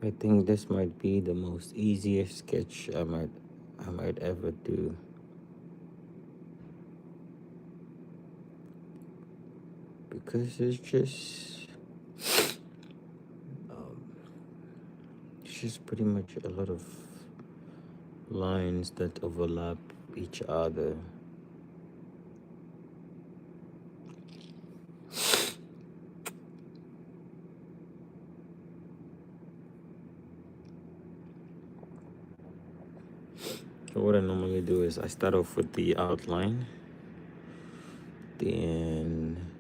I think this might be the most easiest sketch I might ever do, because um, it's just pretty much a lot of lines that overlap each other. So what I normally do is I start off with the outline, then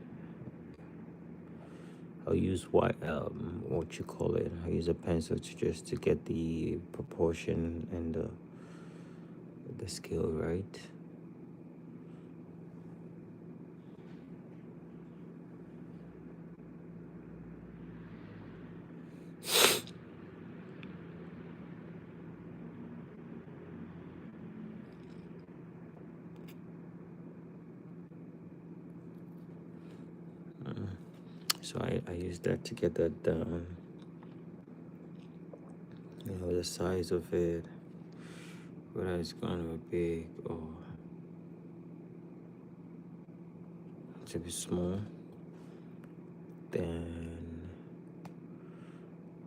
I'll use what you call it. I use a pencil to get the proportion and the scale right. So I use that to get that down. You know, the size of it, whether it's gonna be big or to be small. Then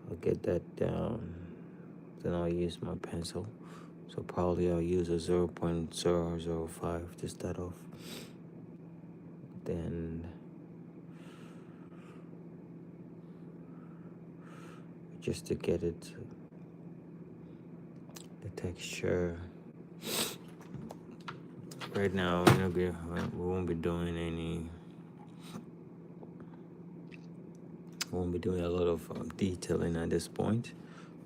I'll get that down. Then I'll use my pencil. So probably I'll use a 0.005 to start off. Then just to get it, the texture. Right now, we won't be doing a lot of detailing at this point.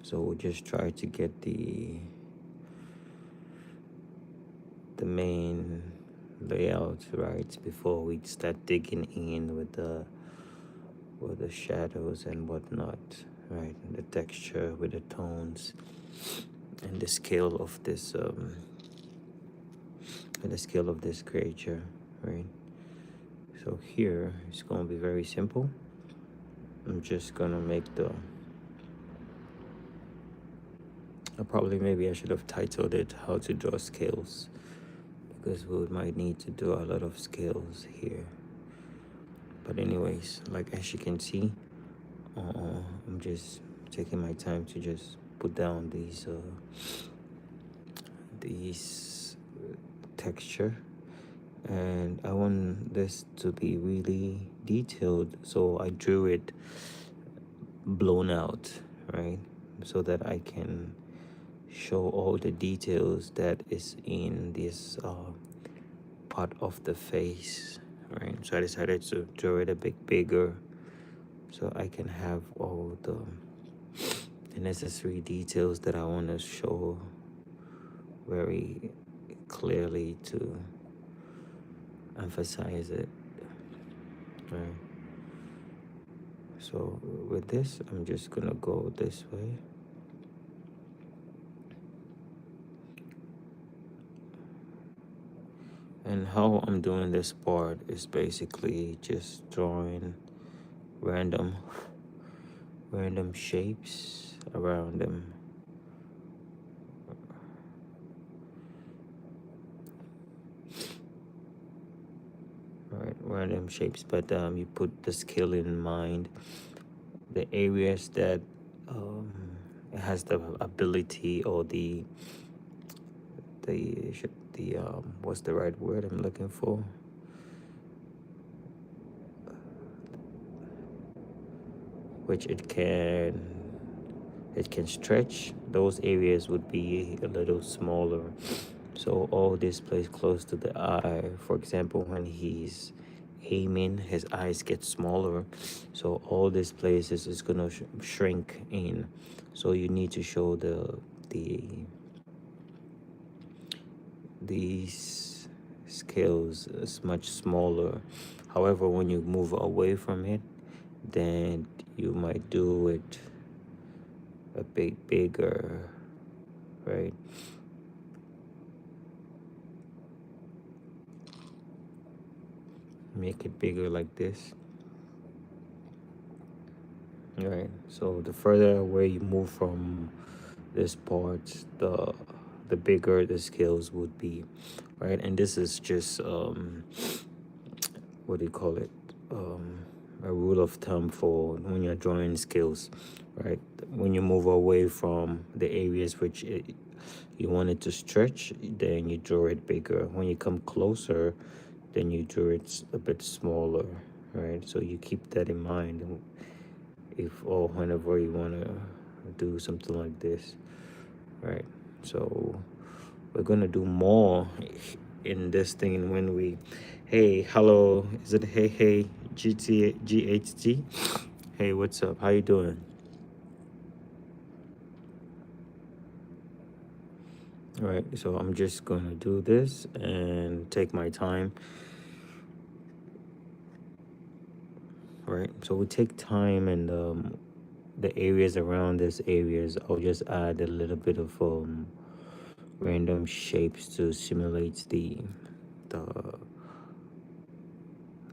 So we'll just try to get the main layout right before we start digging in with the shadows and whatnot, right? The texture with the tones and the scale of this creature, right? So here it's gonna be very simple. I'm just gonna make maybe I should have titled it "How to Draw Scales," because we might need to do a lot of scales here. But anyways, like as you can see, I'm just taking my time to just put down these texture, and I want this to be really detailed, so I drew it blown out, right, so that I can show all the details that is in this part of the face, right? So I decided to draw it a bit bigger so I can have all the necessary details that I want to show very clearly to emphasize it, right? So with this, I'm just gonna go this way. And how I'm doing this part is basically just drawing random shapes around them. Right, random shapes, but you put the scale in mind. The areas that it has the ability or the what's the right word I'm looking for? Which it can stretch. Those areas would be a little smaller. So all this place close to the eye, for example, when he's aiming, his eyes get smaller. So all these places is gonna shrink in. So you need to show these scales is much smaller. However, when you move away from it, then you might do it a bit bigger, right? Make it bigger like this. right? So the further away you move from this part, the bigger the scales would be, right? And this is just what do you call it? A rule of thumb for when you're drawing scales, right? When you move away from the areas which you want it to stretch, then you draw it bigger. When you come closer, then you draw it a bit smaller, right? So you keep that in mind if or whenever you want to do something like this, right? So we're gonna do more in this thing when we, hey, hello, is it hey GHT? Hey, what's up, how you doing? All right, so I'm just gonna do this and take my time. Right, so we take time, and the areas around this areas, I'll just add a little bit of random shapes to simulate the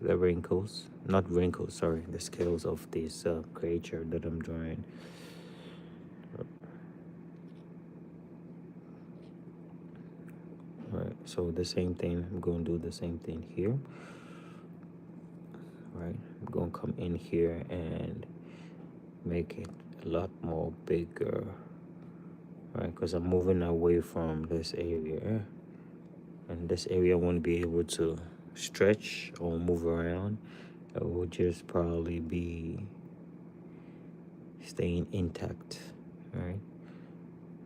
the wrinkles, not wrinkles, sorry, the scales of this creature that I'm drawing. Right, so the same thing, I'm going to do the same thing here. Right, I'm going to come in here and make it a lot more bigger, right, because I'm moving away from this area, and this area won't be able to stretch or move around. It will just probably be staying intact, right?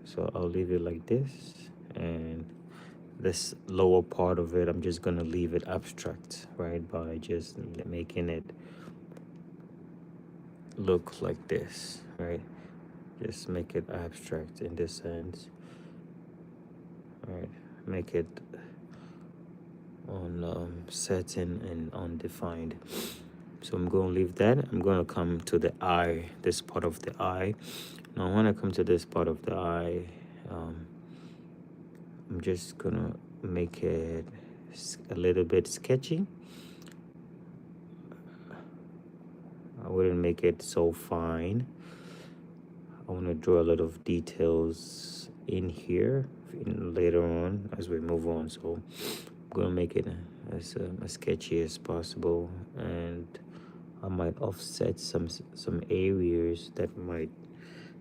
So I'll leave it like this, and this lower part of it, I'm just gonna leave it abstract, right, by just making it look like this, right? Just make it abstract in this sense, right? Make it on certain and undefined. So I'm going to leave that. I'm going to come to the eye, this part of the eye. Now when I come to this part of the eye, I'm just going to make it a little bit sketchy. I wouldn't make it so fine. I want to draw a lot of details in here later on as we move on. So I'm going to make it as sketchy as possible, and I might offset some areas that might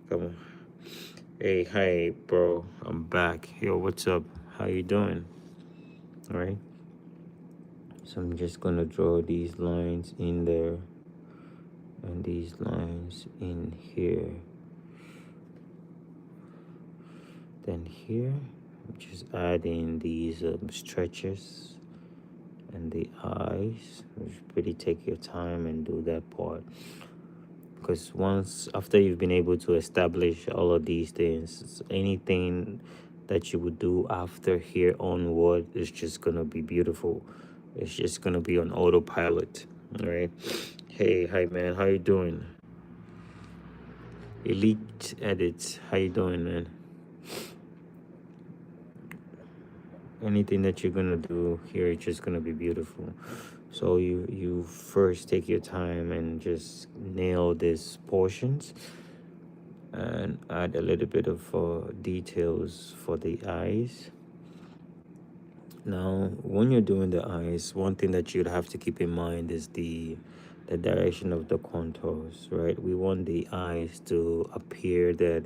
come on. Hey, hi, bro. I'm back. Yo, what's up? How you doing? All right. So I'm just gonna draw these lines in there and these lines in here. Then here, I'm just adding these stretches and the eyes. Just pretty take your time and do that part, because once after you've been able to establish all of these things, anything that you would do after here onward is just gonna be beautiful. It's just gonna be on autopilot. All right. Hey, hi man, how you doing? Elite Edits, how you doing, man? Anything that you're gonna do here is just gonna be beautiful. So you first take your time and just nail these portions and add a little bit of details for the eyes. Now when you're doing the eyes, one thing that you'd have to keep in mind is the direction of the contours, right? We want the eyes to appear that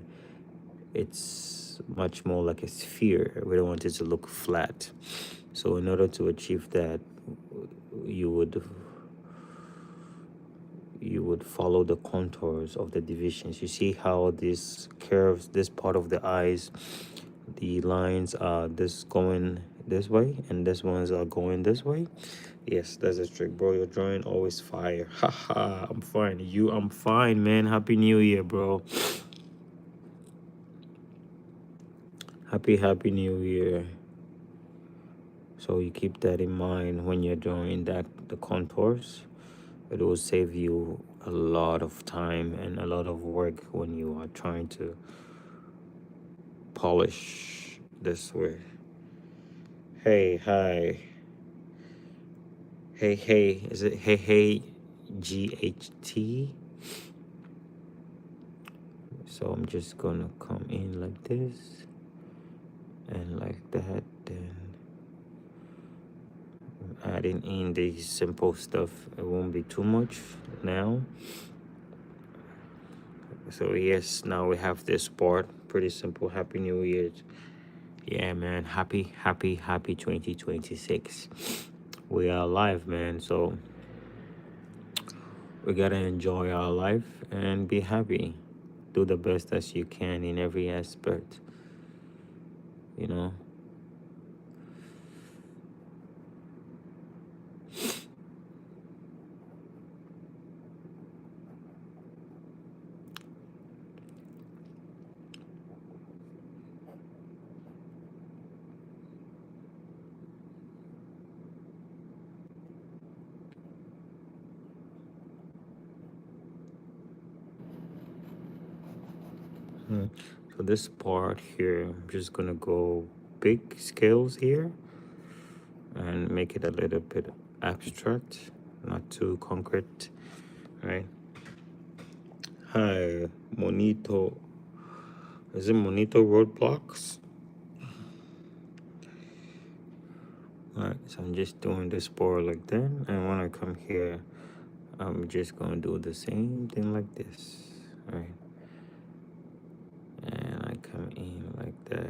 it's much more like a sphere. We don't want it to look flat. So in order to achieve that, you would follow the contours of the divisions. You see how this curves, this part of the eyes, the lines are this going this way and this ones are going this way. Yes, that's a trick, bro. Your drawing always fire. Haha, I'm fine. I'm fine, man. Happy New Year, bro. Happy New Year. So you keep that in mind when you're drawing the contours. It will save you a lot of time and a lot of work when you are trying to polish this way. Hey, hi. Hey, is it hey GHT? So I'm just gonna come in like this and like that, then adding in the simple stuff. It won't be too much now. So yes, now we have this part. Pretty simple. Happy New Year. Yeah, man. Happy 2026. We are alive, man. So we gotta enjoy our life and be happy. Do the best as you can in every aspect, you know. Mm. So this part here, I'm just gonna go big scales here and make it a little bit abstract, not too concrete, right? Hi, Monito. Is it Monito Roadblocks? Alright, so I'm just doing this part like that, and when I come here, I'm just gonna do the same thing like this, right? And I come in like that.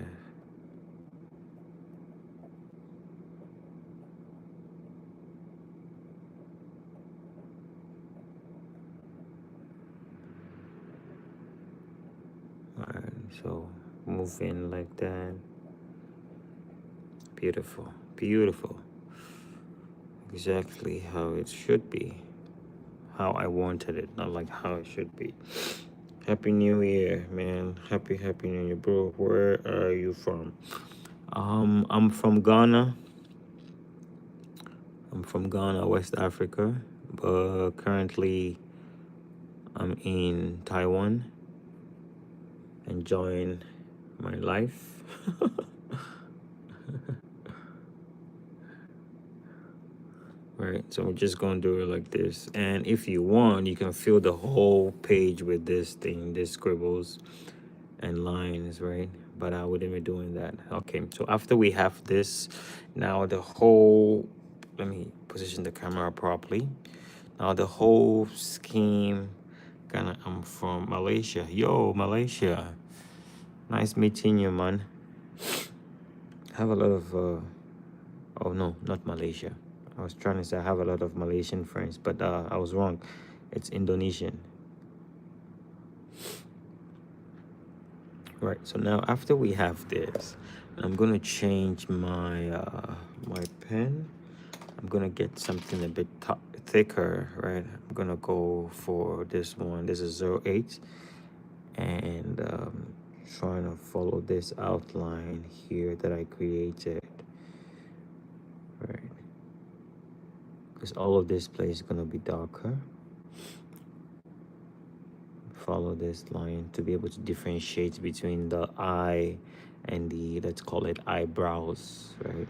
Alright, so move in like that. Beautiful, beautiful. Exactly how it should be. How I wanted it, not like how it should be. Happy New Year, man. Happy New Year, bro. Where are you from? I'm from Ghana. I'm from Ghana, West Africa, but currently I'm in Taiwan, enjoying my life. Right, so we're just gonna do it like this. And if you want, you can fill the whole page with this thing, this scribbles and lines, right? But I wouldn't be doing that. Okay, so after we have this, now the whole, let me position the camera properly. Now the whole scheme, kinda, I'm from Malaysia. Yo, Malaysia. Nice meeting you, man. I have a lot of, oh no, not Malaysia. I was trying to say I have a lot of Malaysian friends, but I was wrong. It's Indonesian. Right, so now after we have this, I'm gonna change my my pen. I'm gonna get something a bit thicker, right? I'm gonna go for this one. This is 08, and trying to follow this outline here that I created, right? Because all of this place is gonna be darker. Follow this line to be able to differentiate between the eye and the, let's call it, eyebrows, right?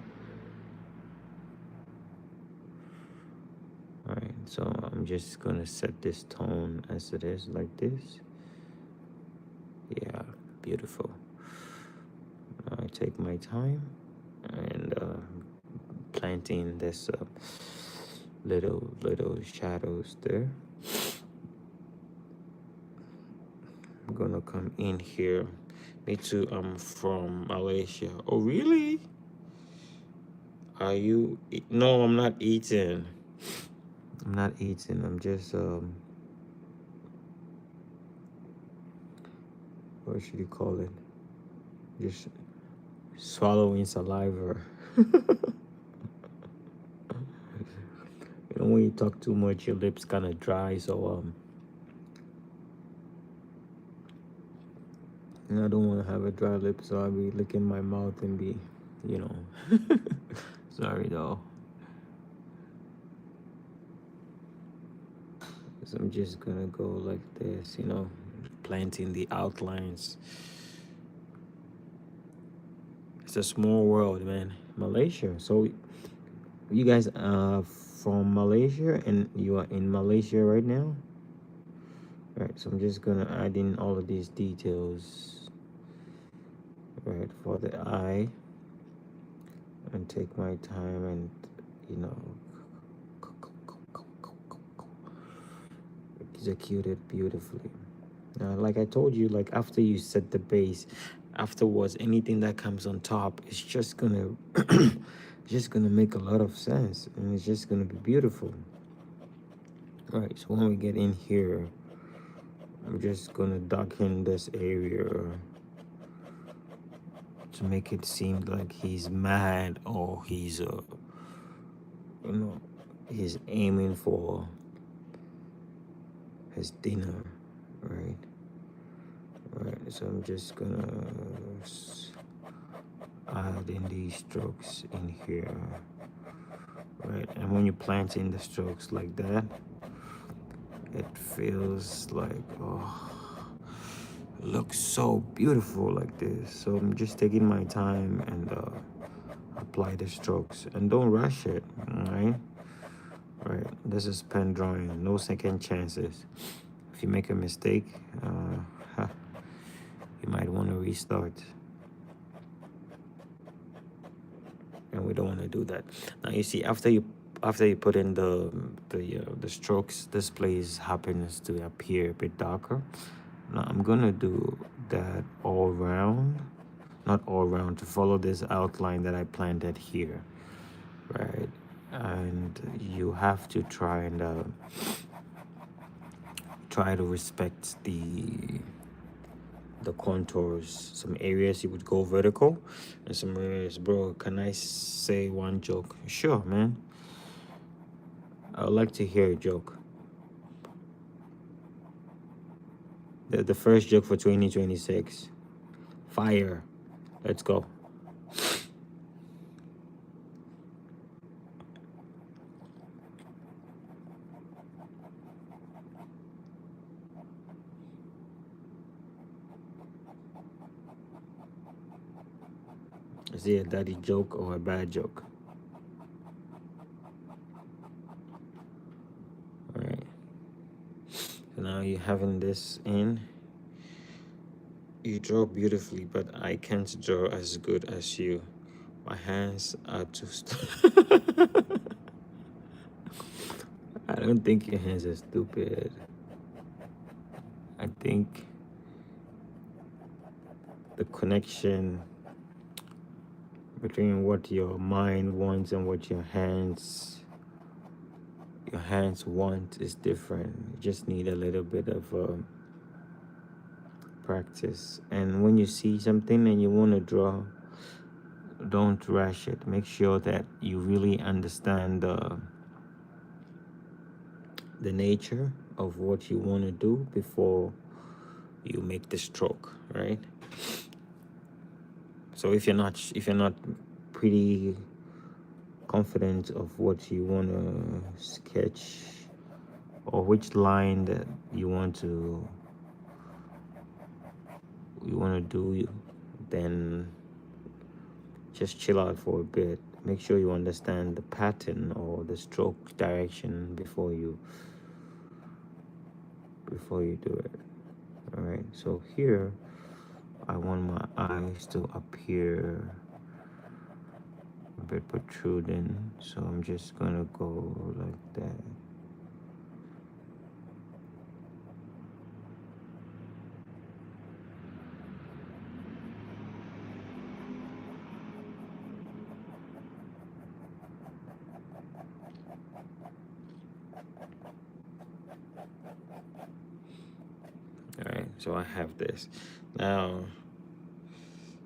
All right, so I'm just gonna set this tone as it is, like this. Yeah, beautiful. I take my time and planting this little shadows there. I'm gonna come in here. Me too, I'm from Malaysia. Oh, really? Are you? No, I'm not eating. I'm not eating. I'm just what should you call it? Just swallowing saliva. You know, when you talk too much, your lips kind of dry. So and I don't want to have a dry lip, so I'll be licking my mouth and be, you know. Sorry though. So I'm just gonna go like this, you know, planting the outlines. It's a small world, man. Malaysia. So you guys are from Malaysia and you are in Malaysia right now? Right, so I'm just gonna add in all of these details, right, for the eye, and take my time and, you know, execute it beautifully. Now, like I told you, like after you set the base, afterwards, anything that comes on top is just gonna, just gonna make a lot of sense, and it's just gonna be beautiful. All right, so when we get in here, I'm just gonna darken this area to make it seem like he's mad, or he's you know, he's aiming for his dinner, right? Right, so I'm just gonna add in these strokes in here, right? And when you plant in the strokes like that, it feels like, oh, it looks so beautiful like this. So I'm just taking my time and apply the strokes, and don't rush it. All right, right, this is pen drawing, no second chances. If you make a mistake, you might want to restart, and we don't want to do that. Now you see, after you put in the strokes, this place happens to appear a bit darker. Now I'm gonna do that all around, not all around, to follow this outline that I planted here, right? And you have to try to respect the contours. Some areas you would go vertical, and some areas, bro, can I say one joke? Sure, man. I would like to hear a joke. The first joke for 2026. Fire. Let's go. Is it a daddy joke or a bad joke? All right. So now you're having this in. You draw beautifully, but I can't draw as good as you. My hands are too. I don't think your hands are stupid. I think the connection between what your mind wants and what your hands want is different. You just need a little bit of practice. And when you see something and you want to draw, don't rush it. Make sure that you really understand the nature of what you want to do before you make the stroke, right? So if you're not pretty confident of what you want to sketch, or which line that you want to do, then just chill out for a bit. Make sure you understand the pattern or the stroke direction before you do it. All right, so here I want my eyes to appear a bit protruding, so I'm just gonna go like that. All right, so I have this now.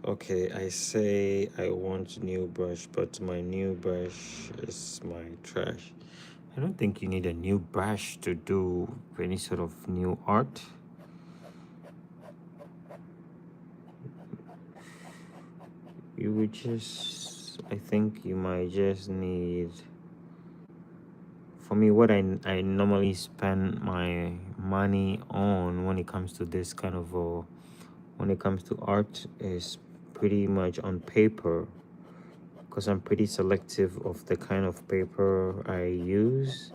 Okay, I say I want new brush, but my new brush is my trash. I don't think you need a new brush to do any sort of new art. You would just, I think you might just need, for me, what I normally spend my money on when it comes to this kind of, when it comes to art, is pretty much on paper, because I'm pretty selective of the kind of paper I use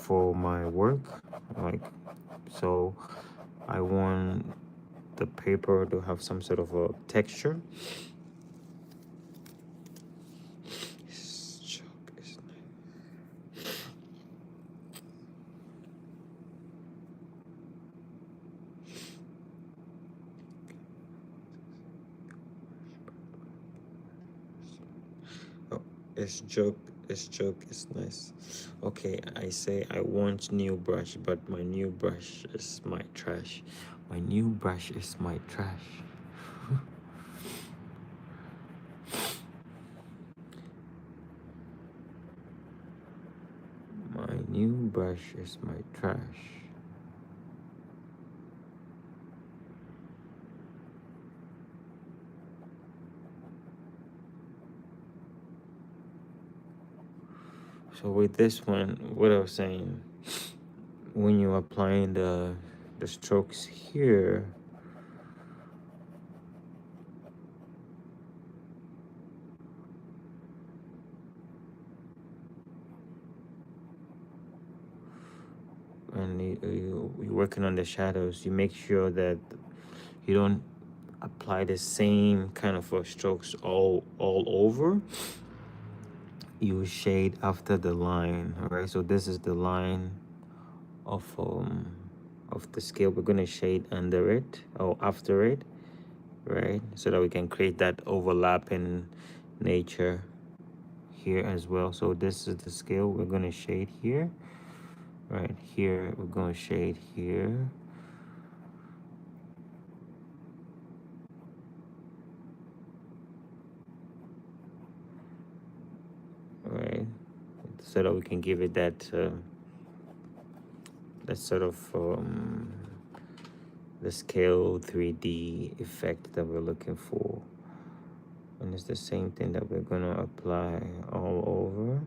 for my work, like, so I want the paper to have some sort of a texture. Oh, it's joke is nice. Okay, I say I want new brush, but my new brush is my trash. My new brush is my trash. My new brush is my trash. So with this one, what I was saying, when you're applying the strokes here, and you're working on the shadows, you make sure that you don't apply the same kind of strokes all over. You shade after the line. All right, so this is the line of the scale. We're gonna shade under it or after it, right, so that we can create that overlap in nature here as well. So this is the scale. We're gonna shade here, right here. We're gonna shade here. Right, so that we can give it that sort of the scale 3D effect that we're looking for. And it's the same thing that we're gonna apply all over.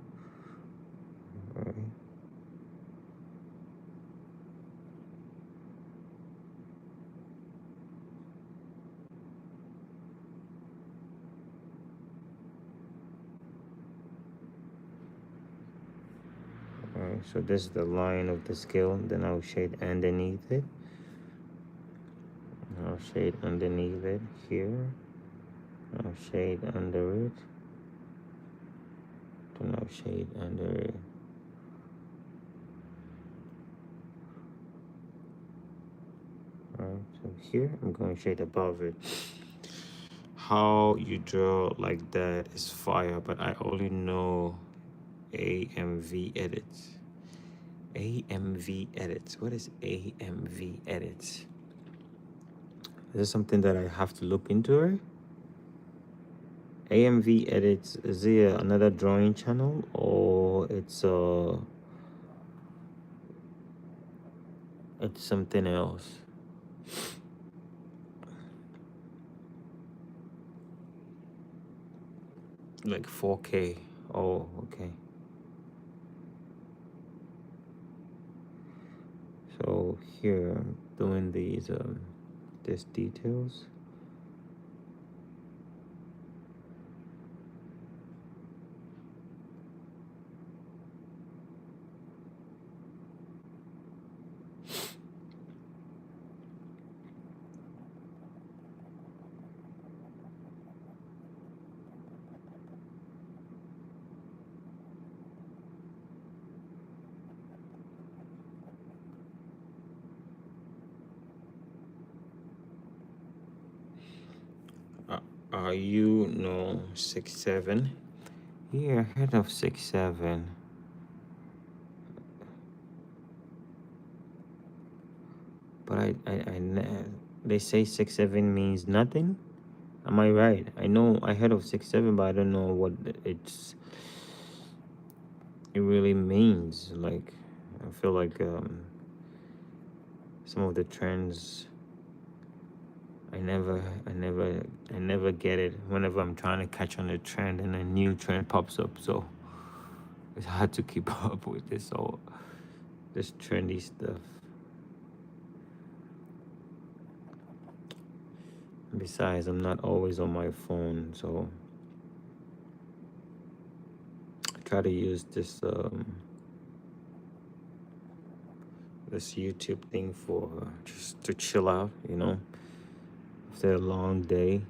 Right. Alright, so this is the line of the scale. Then I'll shade underneath it. I'll shade underneath it here. I'll shade under it. Then I'll shade under it. Alright, so here I'm going to shade above it. How you draw like that is fire, but I only know AMV edits. AMV edits. What is AMV edits? Is this something that I have to look into, right? AMV edits, is it another drawing channel, or it's something else? Like 4K. Oh, okay. So here I'm doing these details. Are you no 6'7"? Yeah, head of 6'7". But they say 6'7" means nothing. Am I right? I know I heard of 6'7", but I don't know what it really means. Like, I feel like some of the trends, I never get it whenever I'm trying to catch on a trend and a new trend pops up. So it's hard to keep up with this trendy stuff. Besides, I'm not always on my phone, so I try to use this this YouTube thing for just to chill out, you know, after a long day.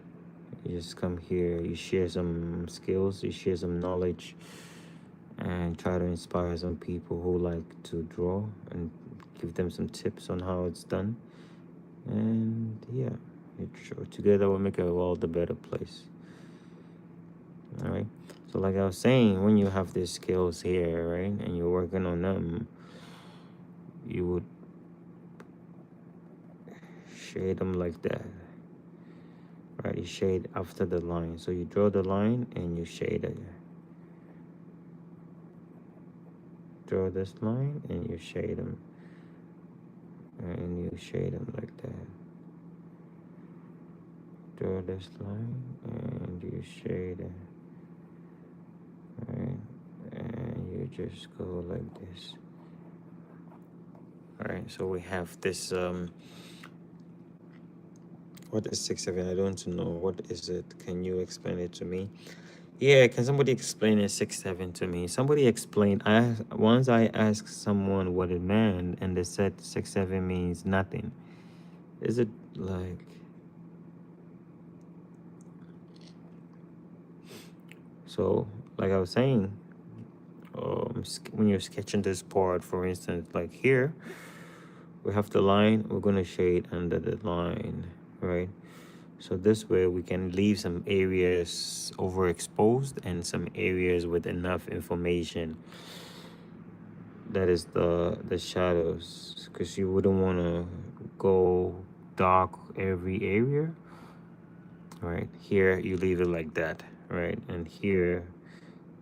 You just come here, you share some skills, you share some knowledge, and try to inspire some people who like to draw and give them some tips on how it's done. And yeah, together we'll make a world a better place. All right. So like I was saying, when you have these skills here, right, and you're working on them, you would shade them like that. Right, you shade after the line. So you draw the line and you shade it. Draw this line and you shade them. And you shade them like that. Draw this line and you shade it. Right, and you just go like this. All right, so we have this what is 6-7? I don't know. What is it? Can you explain it to me? Yeah, can somebody explain it 6-7 to me? Somebody explain. Once I asked someone what it meant, and they said 6-7 means nothing. Is it like? So, like I was saying, when you're sketching this part, for instance, like here, we have the line. We're gonna shade under the line, right? So this way we can leave some areas overexposed and some areas with enough information. That is the shadows, because you wouldn't want to go dark every area. Right here you leave it like that, right, and here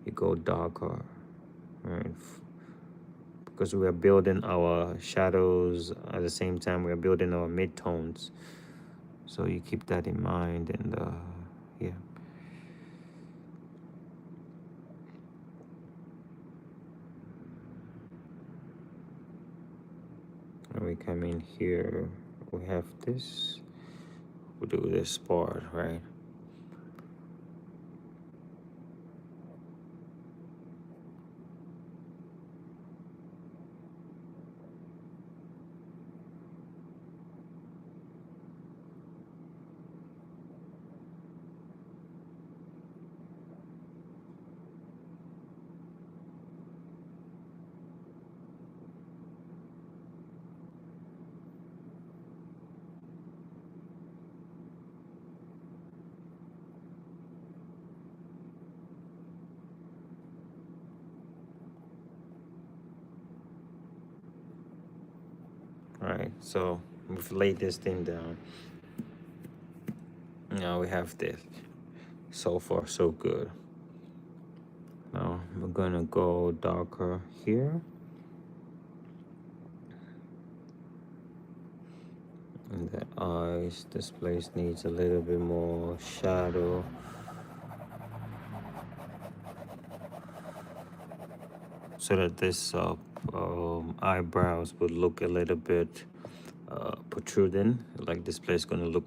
you go darker, right, because we are building our shadows at the same time we are building our midtones. So you keep that in mind. And yeah, and we come in here, we have this, we do this part, right? All right, so we've laid this thing down. Now we have this. So far so good. Now we're gonna go darker here, and the eyes, this place needs a little bit more shadow. So that this eyebrows would look a little bit protruding, like this place gonna look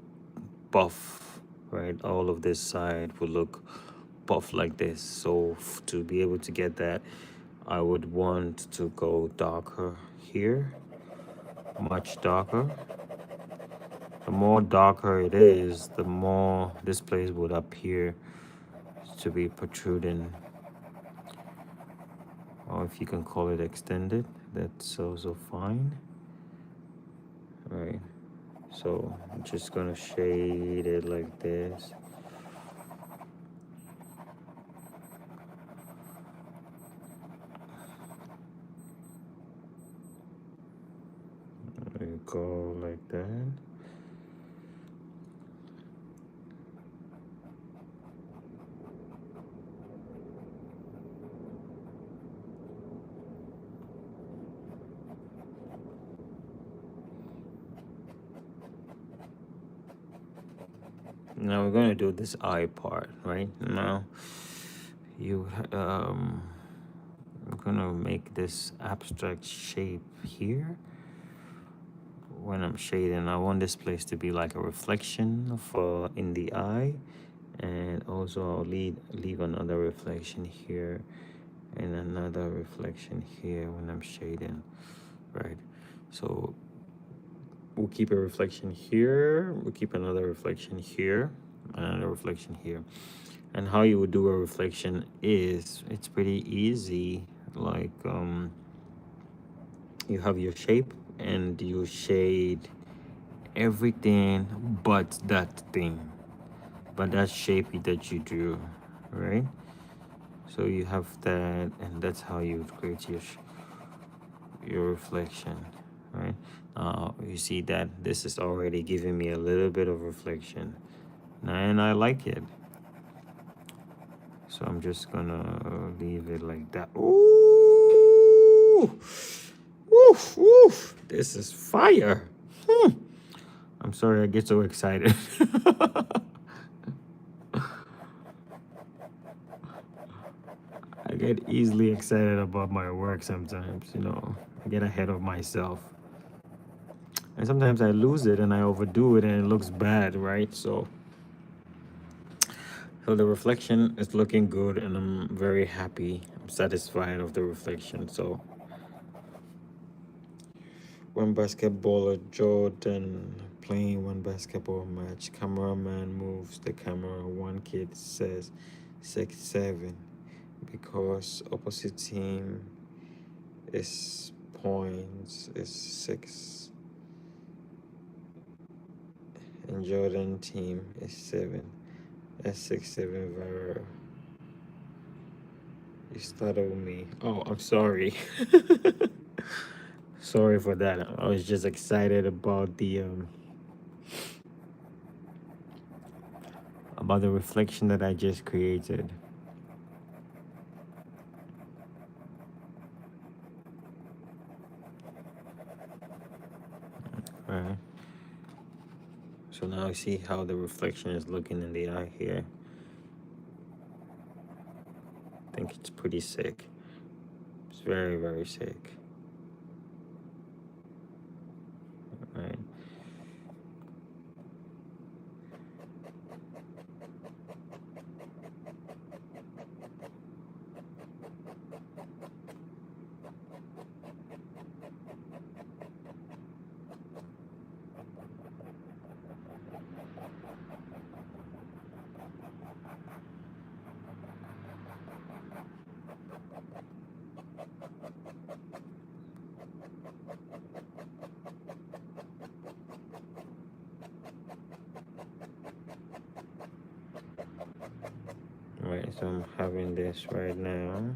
buff, right? All of this side will look buff like this. So to be able to get that, I would want to go darker here, much darker. The more darker it is, the more this place would appear to be protruding, or if you can call it extended, that's also fine. Right, so I'm just gonna shade it like this. There you go, like that. Now we're gonna do this eye part, right? Now I'm gonna make this abstract shape here. When I'm shading, I want this place to be like a reflection for in the eye, and also I'll leave another reflection here and another reflection here when I'm shading, right? So we'll keep a reflection here, we'll keep another reflection here, another reflection here. And how you would do a reflection is, it's pretty easy. Like you have your shape and you shade everything but that thing, but that shape that you drew, right? So you have that, and that's how you would create your reflection, right? You see that this is already giving me a little bit of reflection, and I like it. So I'm just gonna leave it like that. Ooh, woof, woof. This is fire. I'm sorry I get so excited. I get easily excited about my work sometimes, you know. I get ahead of myself. And sometimes I lose it and I overdo it and it looks bad, right? So the reflection is looking good and I'm very happy. I'm satisfied of the reflection. So one basketballer Jordan playing one basketball match. Cameraman moves the camera. One kid says 6-7 because opposite team is points is 6 and Jordan team is 7. That's 6-7 viral. You startled me. Oh, I'm sorry. Sorry for that. I was just excited about the reflection that I just created. Right. So now I see how the reflection is looking in the eye here. I think it's pretty sick. It's very, very sick. Right. Right, so I'm having this right now.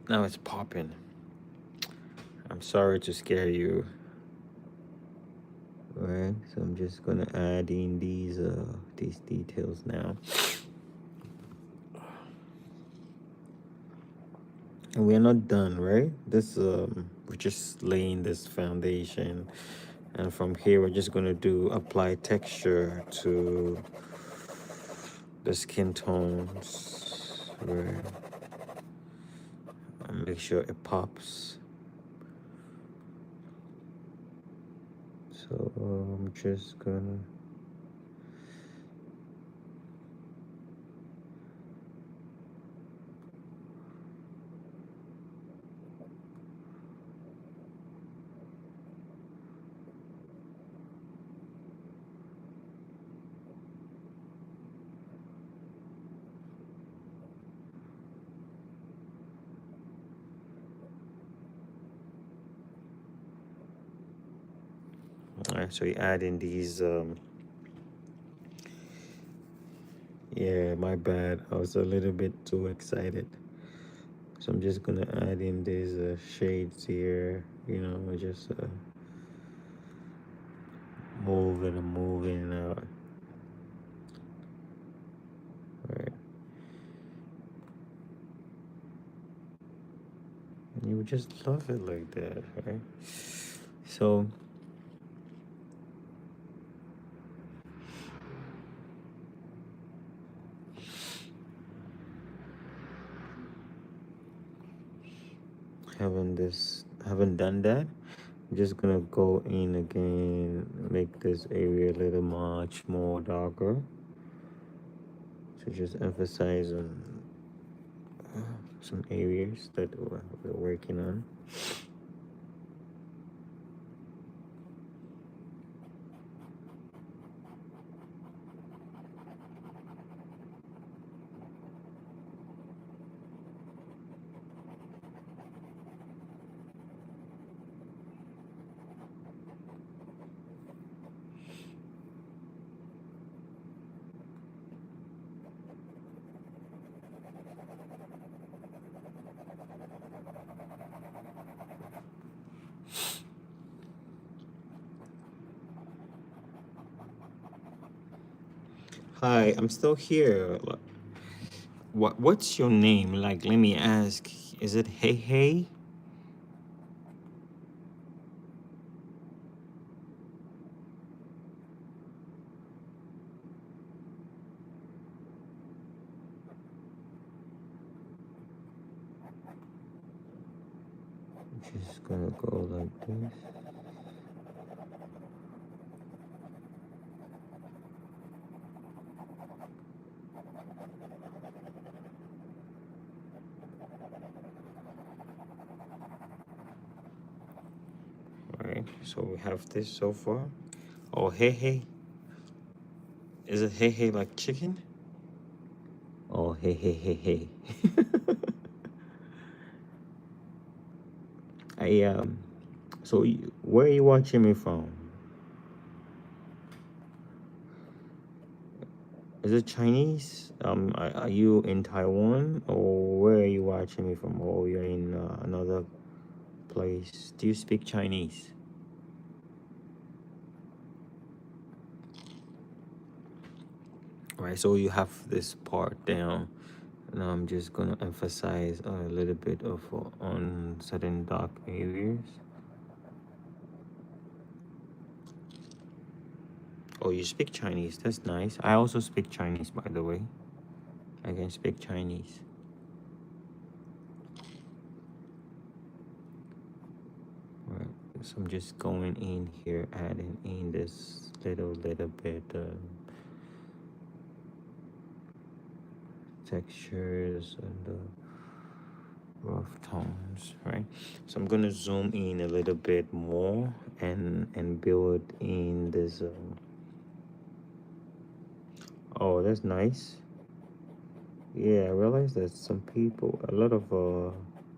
Now it's popping. I'm sorry to scare you. Right, so I'm just gonna add in these details now. And we're not done, right? This we're just laying this foundation, and from here we're just gonna do apply texture to the skin tones, right? And make sure it pops. So I'm just gonna all right, so you add in these yeah, my bad, I was a little bit too excited. So I'm just gonna add in these shades here, you know, just moving out. Right. And you would just love it like that, right? So haven't done that, I'm just gonna go in again, make this area a little much more darker to just emphasize on some areas that we're working on. Hi, I'm still here. What's your name? Like, let me ask. Is it Hey Hey? Just gonna go like this. All right. So we have this so far. Oh, Hey Hey. Is it Hey Hey like chicken? Oh, Hey Hey Hey Hey. I So where are you watching me from? Is it Chinese? Are you in Taiwan, or where are you watching me from? Or you're in another place? Do you speak Chinese? All right, so you have this part down. Now I'm just gonna emphasize a little bit of on certain dark areas. Oh, you speak Chinese. That's nice. I also speak Chinese, by the way. I can speak Chinese. All right. So I'm just going in here, adding in this little bit textures and the rough tones, right? So I'm gonna zoom in a little bit more and build in this. Oh, that's nice. Yeah, I realized that some people, a lot of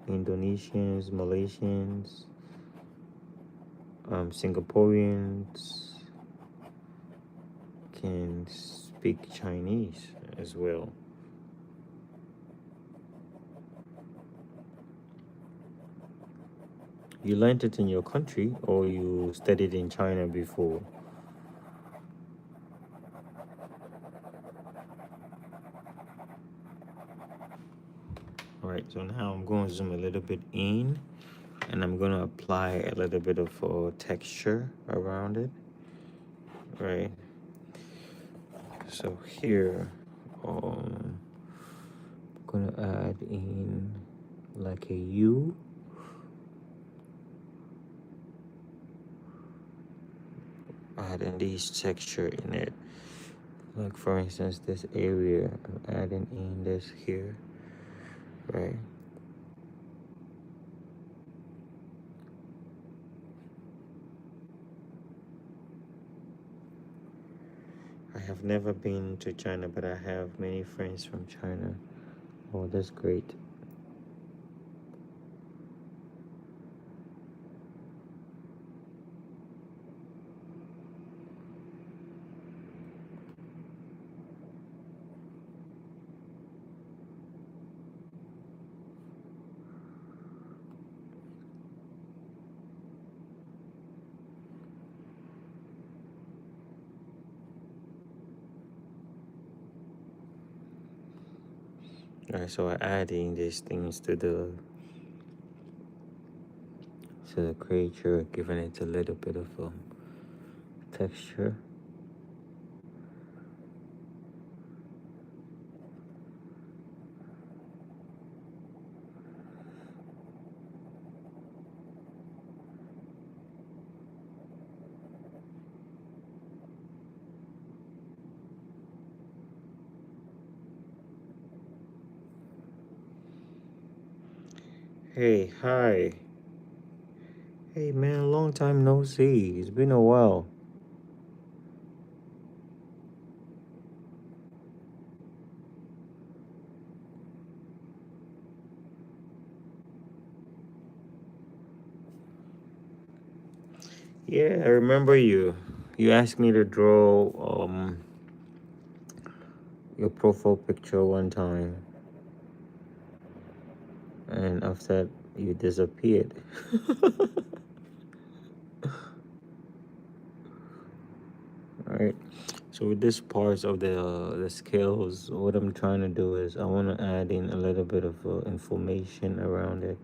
Indonesians, Malaysians, Singaporeans can speak Chinese as well. You learned it in your country, or you studied in China before? All right, so now I'm going to zoom a little bit in, and I'm going to apply a little bit of texture around it, right? So here, I'm going to add in like a U, adding this texture in it. Like for instance, this area, I'm adding in this here, right? I have never been to China, but I have many friends from China. Oh, that's great. All right, so I'm adding these things to the creature, giving it a little bit of texture. Hey, hi. Hey, man, long time no see. It's been a while. Yeah, I remember you. You asked me to draw your profile picture one time, and after that, you disappeared. All right. So with this part of the skills, what I'm trying to do is I want to add in a little bit of information around it,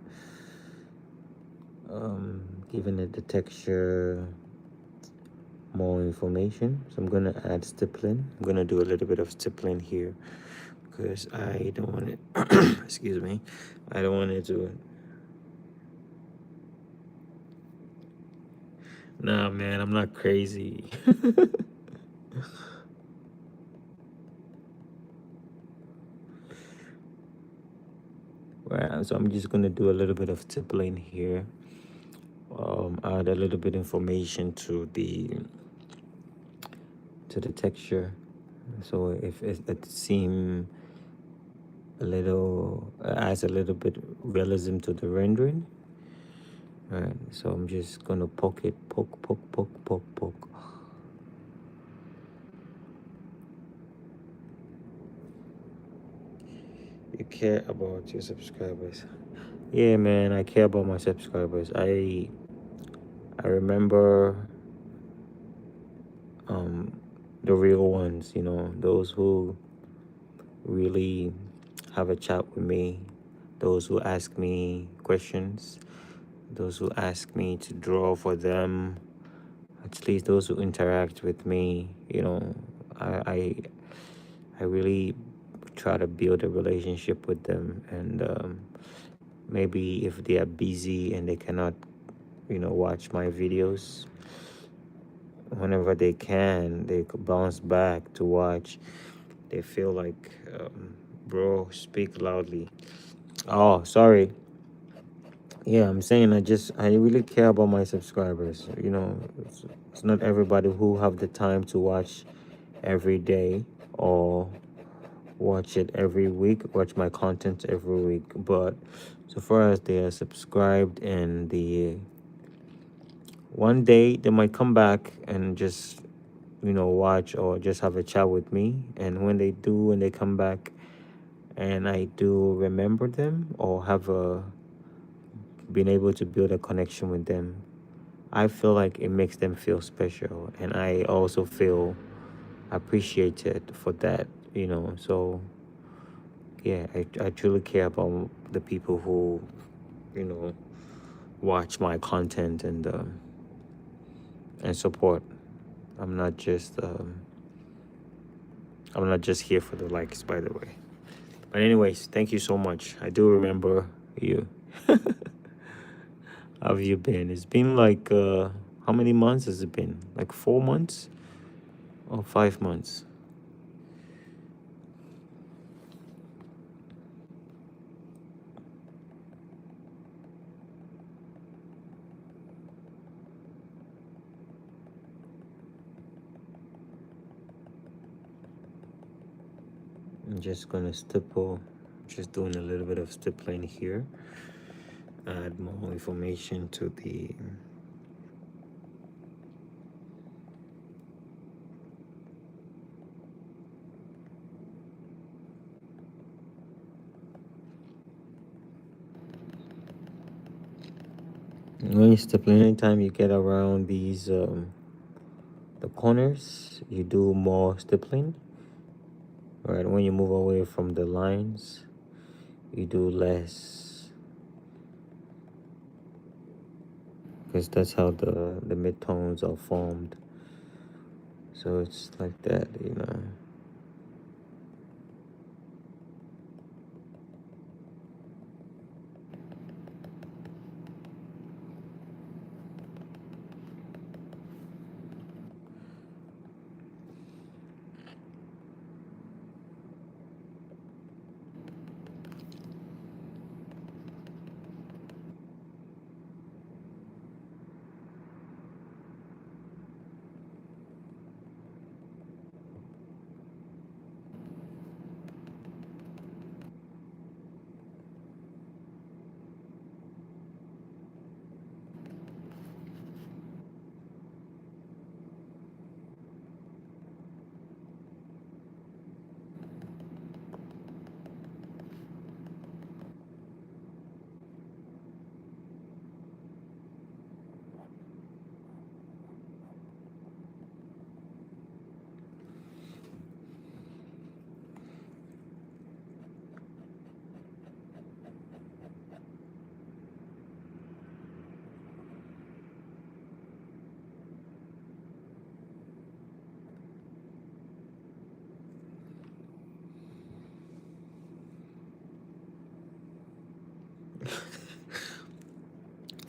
giving it the texture, more information. So I'm gonna add stippling. I'm gonna do a little bit of stippling here because I don't want it. Excuse me. I don't want it to. Nah, man, I'm not crazy. Right. So I'm just gonna do a little bit of stippling here. Add a little bit information to the texture. So if it seem a little adds a little bit realism to the rendering. Right. So I'm just gonna poke it, poke. You care about your subscribers. Yeah, man, I care about my subscribers. I remember um the real ones, those who really have a chat with me, those who ask me questions, those who ask me to draw for them, at least those who interact with me, I really try to build a relationship with them, and maybe if they are busy and they cannot watch my videos, whenever they can, they could bounce back to watch. They feel like, bro, speak loudly. Oh, sorry. Yeah, I'm saying I really care about my subscribers. It's not everybody who have the time to watch every day or watch it every week, watch my content every week. But so far as they are subscribed, and one day they might come back and just watch or just have a chat with me. And when they do, when they come back and I do remember them or have been able to build a connection with them, I feel like it makes them feel special, and I also feel appreciated for that. So yeah, I truly care about the people who you know watch my content and support. I'm not just um, I'm not just here for the likes, by the way. But anyways, thank you so much. I do remember you. How have you been? It's been like how many months has it been? Like 4 months or 5 months? I'm just gonna stipple, just doing a little bit of stippling here. Add more information to the. When you stippling, anytime you get around these the corners, you do more stippling. Right, when you move away from the lines, you do less, because that's how the midtones are formed. So it's like that.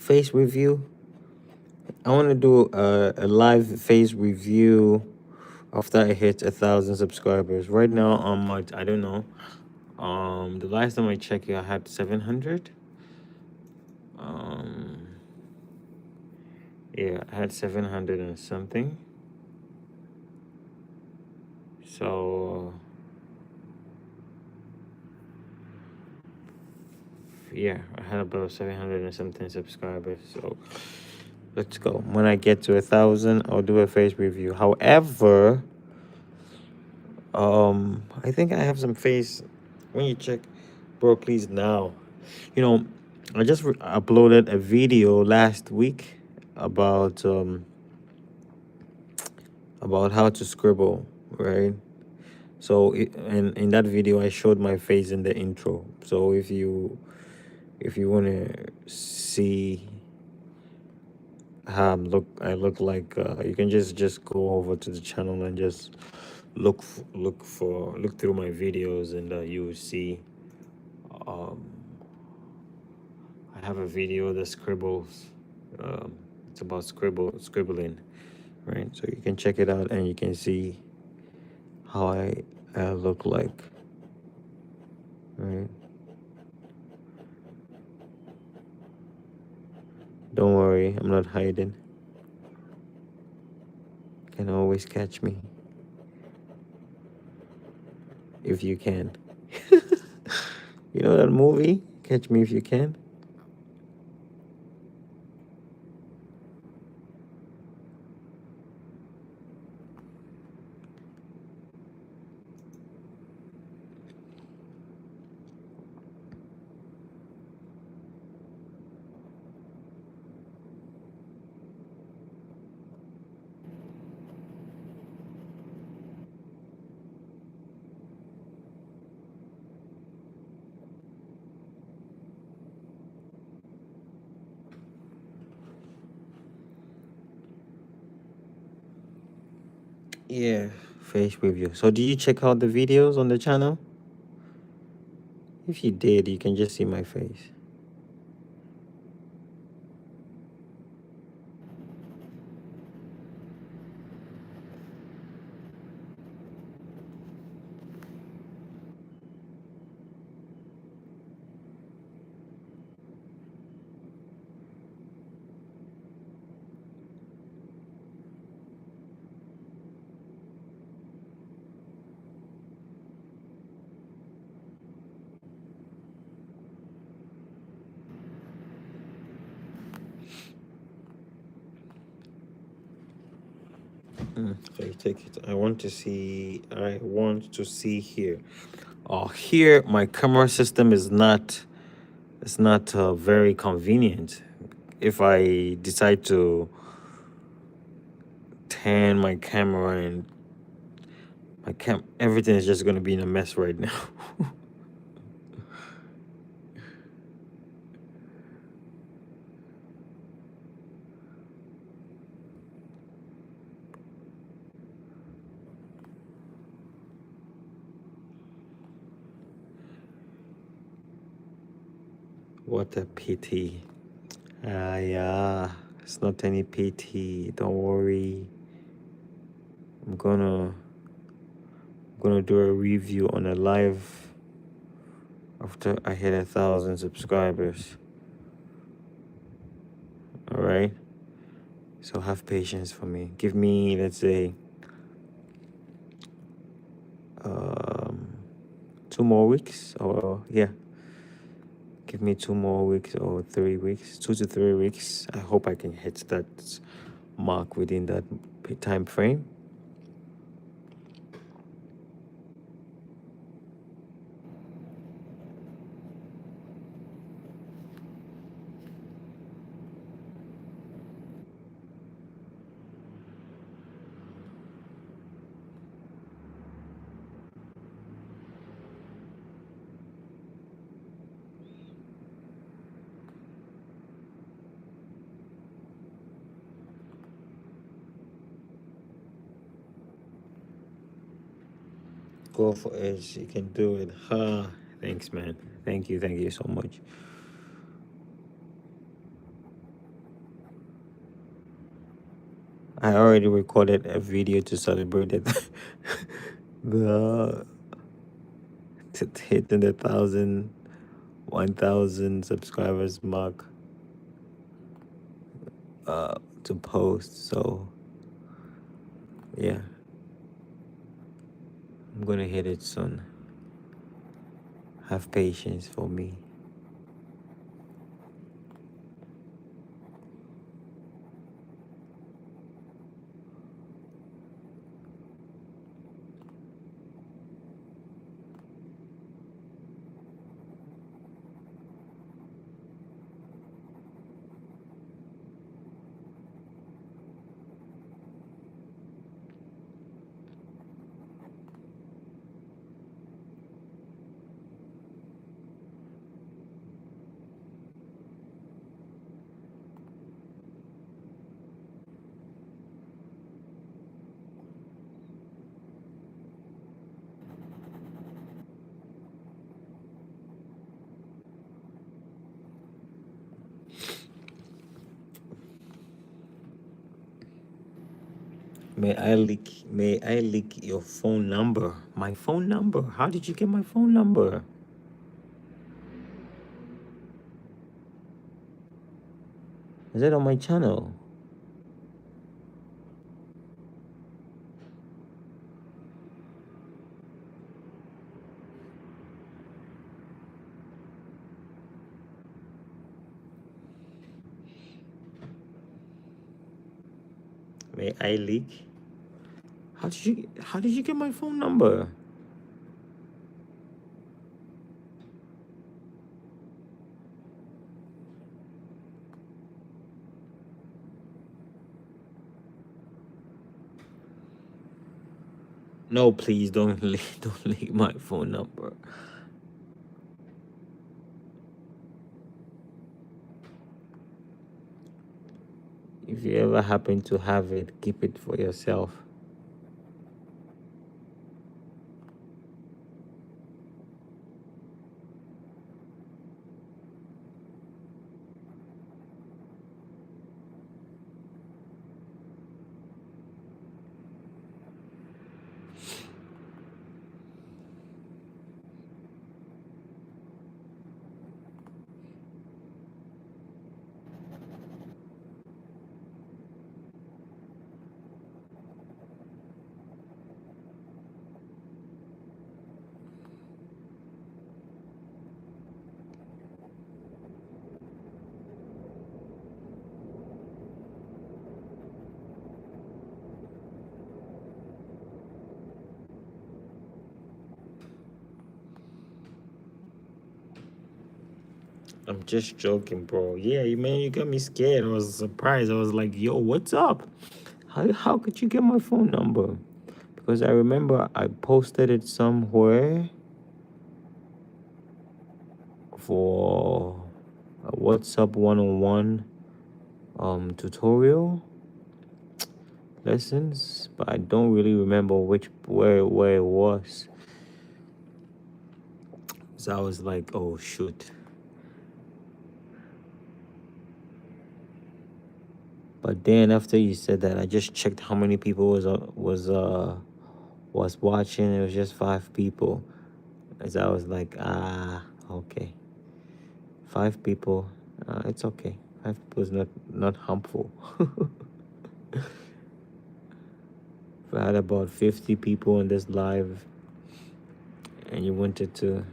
face review. I want to do a live face review after I hit 1,000 subscribers. Right now I'm at, I don't know. The last time I checked, I had 700. Yeah, I had 700 and something. So yeah, I had about 700 and something subscribers. So let's go. When I get to 1,000, I'll do a face review. However, I think I have some face. When you check, bro, please now. You know, I just uploaded a video last week about how to scribble, right? So and in that video I showed my face in the intro. So if you want to see how I look like, you can just go over to the channel and just look through my videos, and you will see. um I have a video that scribbles. It's about scribbling, right? So you can check it out and you can see how I look like, right? Don't worry, I'm not hiding. You can always catch me if you can. You know that movie, Catch Me If You Can? Yeah, face review. So did you check out the videos on the channel? If you did, you can just see my face. Okay, take it. I want to see here. Oh, here my camera system is not. It's not very convenient. If I decide to turn my camera, and everything is just gonna be in a mess right now. What a pity. Yeah, it's not any pity. Don't worry. I'm gonna do a review on a live after I hit 1,000 subscribers. All right. So have patience for me. Give me, let's say, 2 more weeks, or yeah, give me 2 more weeks or 3 weeks, 2 to 3 weeks. I hope I can hit that mark within that time frame. Go for it. You can do it. Ha. Thanks, man. Thank you so much. I already recorded a video to celebrate it. the Hitting the 1,000 subscribers mark to post. So yeah, I'm gonna hit it soon. Have patience for me. May I leak your phone number? My phone number. How did you get my phone number? Is it on my channel? May I leak? How did you get my phone number? No, please don't leak, don't leak my phone number. If you ever happen to have it, keep it for yourself. I'm just joking, bro. Yeah, you got me scared. I was surprised. I was like, yo, what's up? How could you get my phone number? Because I remember I posted it somewhere for a WhatsApp one-on-one tutorial lessons, but I don't really remember where it was. So I was like, oh shoot. But then after you said that, I just checked how many people was watching. It was just 5 people. As I was like, okay, 5 people. It's okay. 5 people is not harmful. If I had about 50 people in this live, and you wanted to,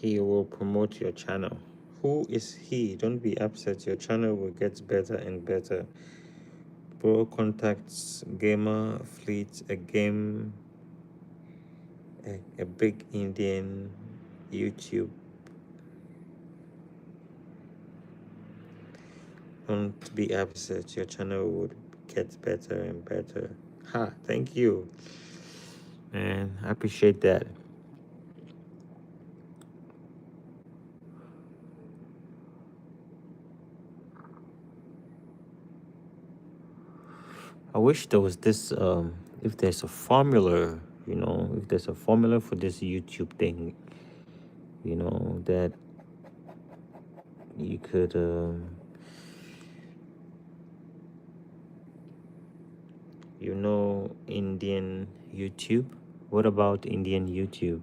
He will promote your channel. Who is he? Don't be upset. Your channel will get better and better. Bro contacts gamer fleet a big Indian YouTube. Don't be upset. Your channel would get better and better. Ha! Thank you, man. I appreciate that. I wish there was this if there's a formula, if there's a formula for this YouTube thing, that you could Indian YouTube. What about Indian YouTube?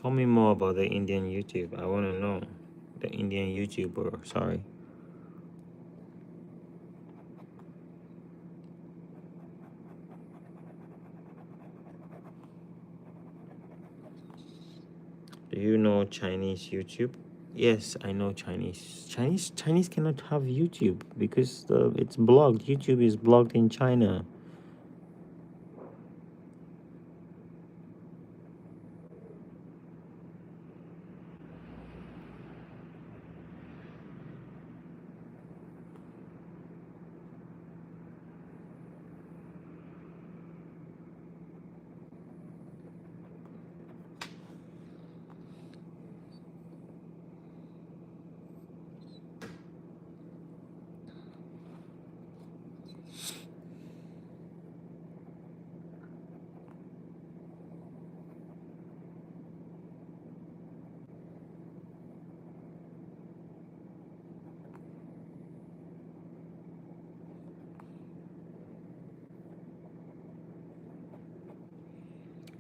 Tell me more about the Indian YouTube. I want to know. The Indian YouTuber, sorry. Do you know Chinese YouTube? Yes, I know Chinese. Chinese cannot have YouTube because it's blocked. YouTube is blocked in China.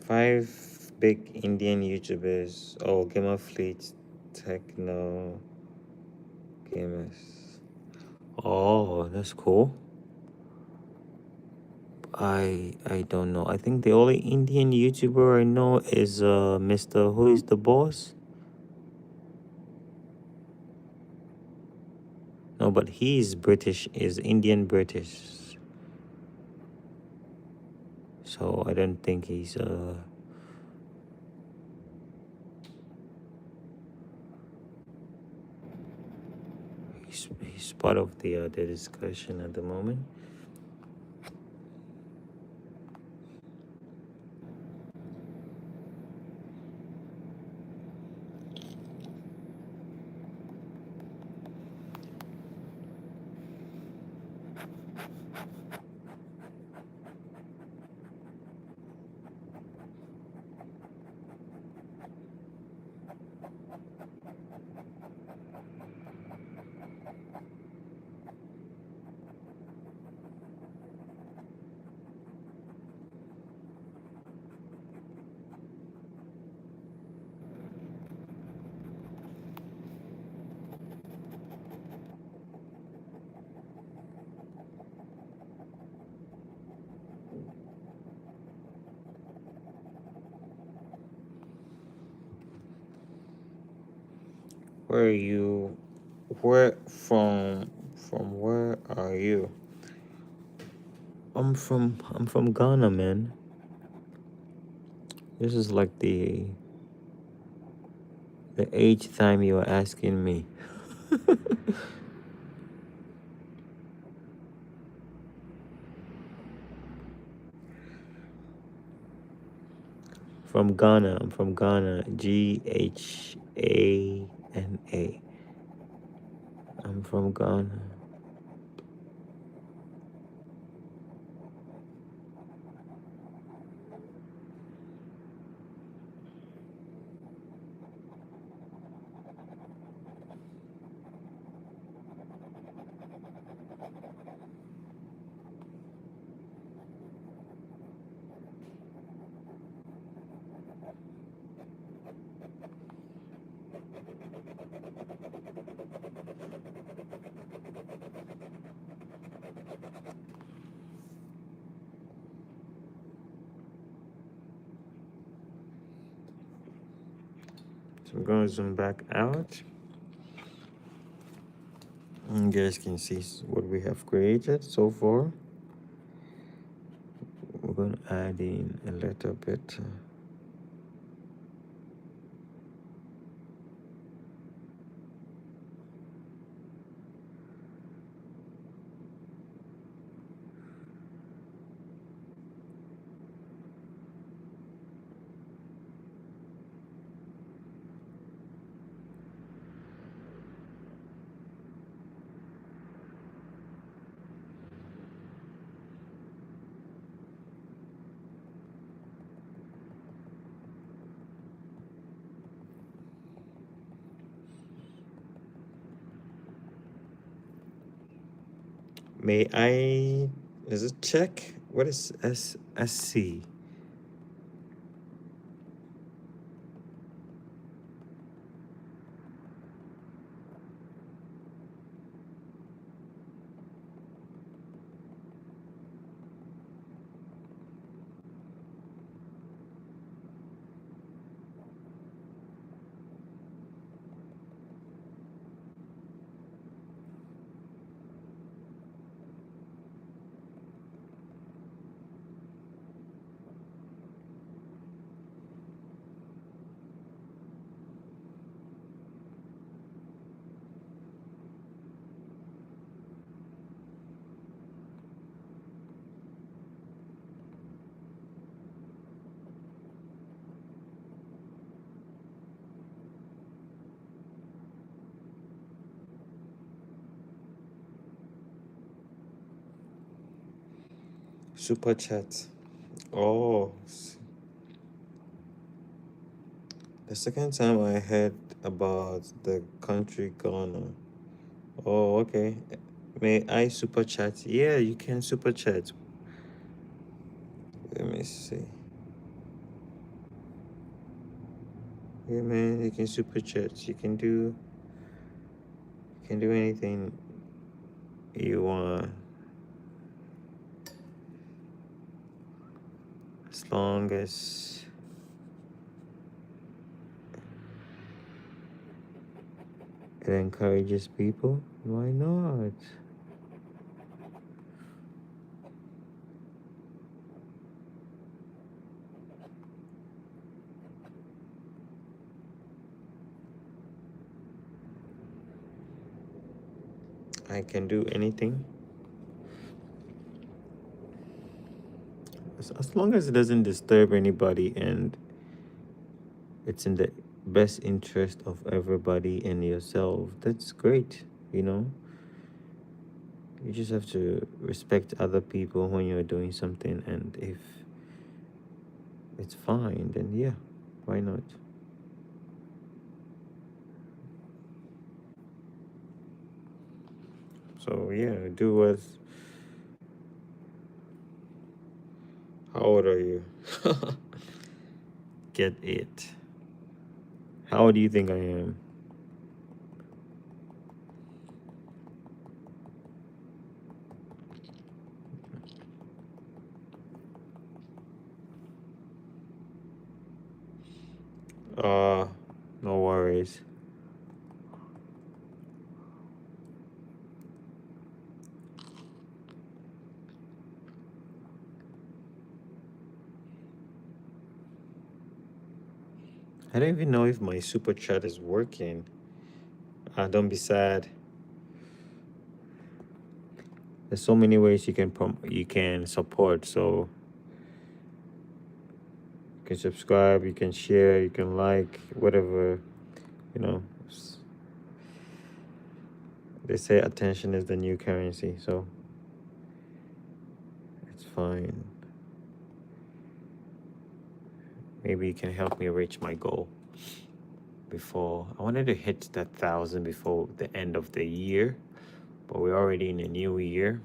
Five big Indian YouTubers. Oh, Gamer Fleet, Techno Gamers. Oh, that's cool. I don't know. I think the only Indian YouTuber I know is Mr. Who is the boss? No, but he's British, is Indian British. So I don't think he's he's part of the discussion at the moment. Where are you? Where from where are you? I'm from Ghana, man. This is like the eighth time you are asking me. From Ghana. I'm from Ghana. Ghana. I'm from Ghana. So I'm going to zoom back out. And you guys can see what we have created so far. We're going to add in a little bit. May I, is it check? What is SC? Super chat. Oh, the second time I heard about the country Ghana. Oh, okay. May I super chat? Yeah, you can super chat. Let me see. Yeah, man, you can super chat. You can do anything you want, as long as it encourages people. Why not? I can do anything as long as it doesn't disturb anybody and it's in the best interest of everybody and yourself. That's great, you know. You just have to respect other people when you're doing something, and if it's fine, then yeah, why not? So yeah, do what. How old are you? Get it. How old do you think I am? Uh, no worries. I don't even know if my super chat is working. Don't be sad. There's so many ways you can support. So you can subscribe, you can share, you can like, whatever, you know. They say attention is the new currency, so it's fine. Maybe you can help me reach my goal before. I wanted to hit that 1,000 before the end of the year, but we're already in a new year.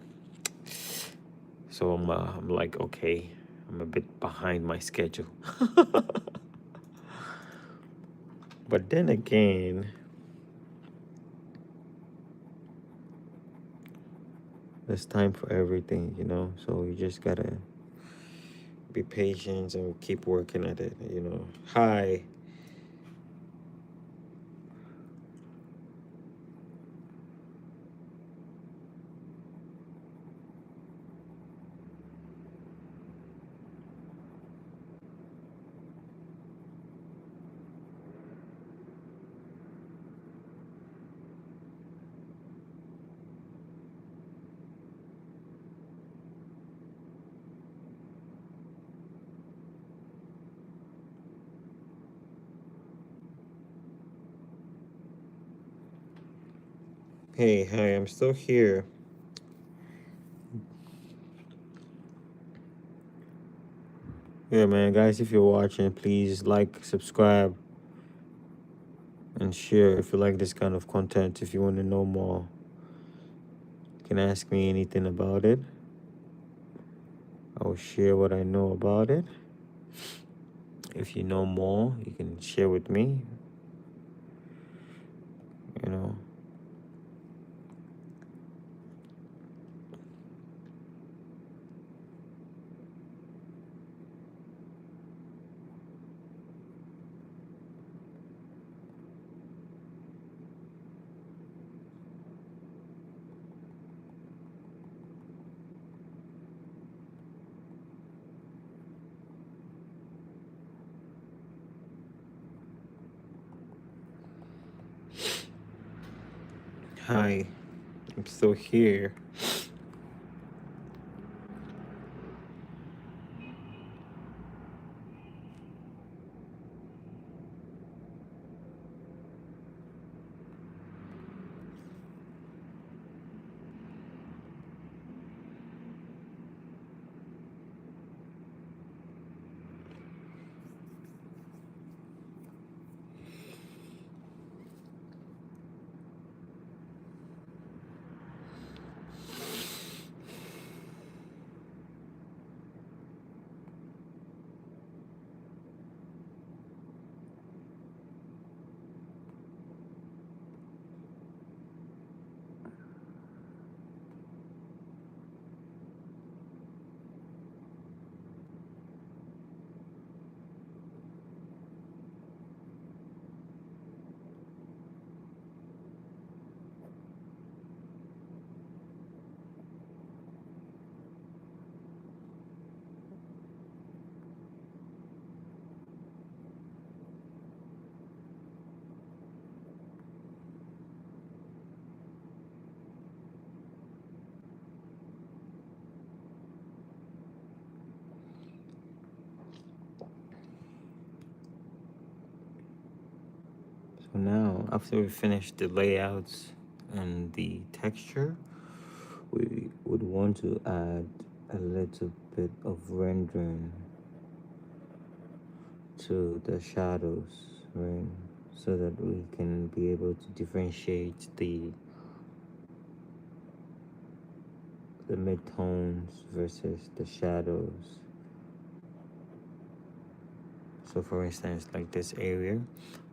So I'm like, okay, I'm a bit behind my schedule. But then again, there's time for everything, you know? So you just gotta be patient and keep working at it, you know? Hi. Hey, hi, I'm still here. Yeah, man, guys, if you're watching, please like, subscribe, and share if you like this kind of content. If you want to know more, you can ask me anything about it. I'll share what I know about it. If you know more, you can share with me, you know. Hi, I'm still here. So now, after we finish the layouts and the texture, we would want to add a little bit of rendering to the shadows, right? So that we can be able to differentiate the mid-tones versus the shadows. So for instance, like this area,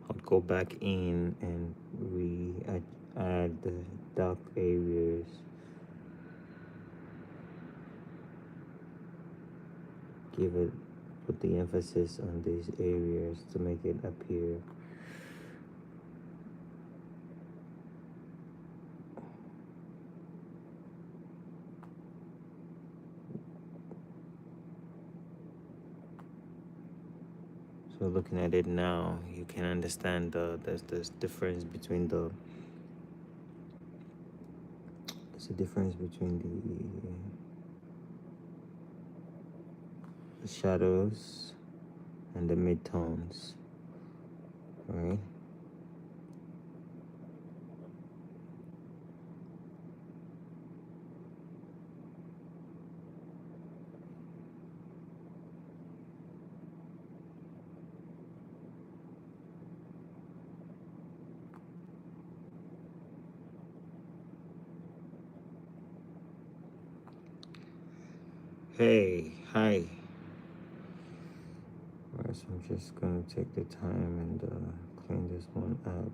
I'll go back in and add the dark areas. Put the emphasis on these areas to make it appear. So looking at it now, you can understand there's this difference between the shadows and the midtones, right? Okay, hi. Alright, so I'm just gonna take the time and clean this one up.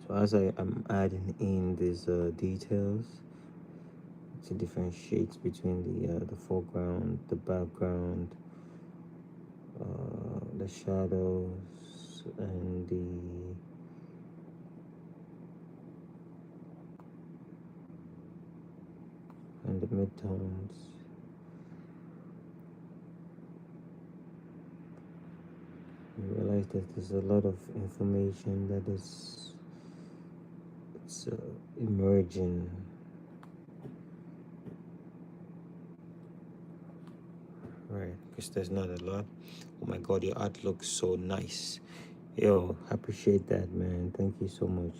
So as I'm adding in these details to differentiate between the foreground, the background, the shadows, and the midtones. You realize that there's a lot of information that is emerging. Right, because there's not a lot. Oh my god, your art looks so nice. Yo, I appreciate that, man. Thank you so much.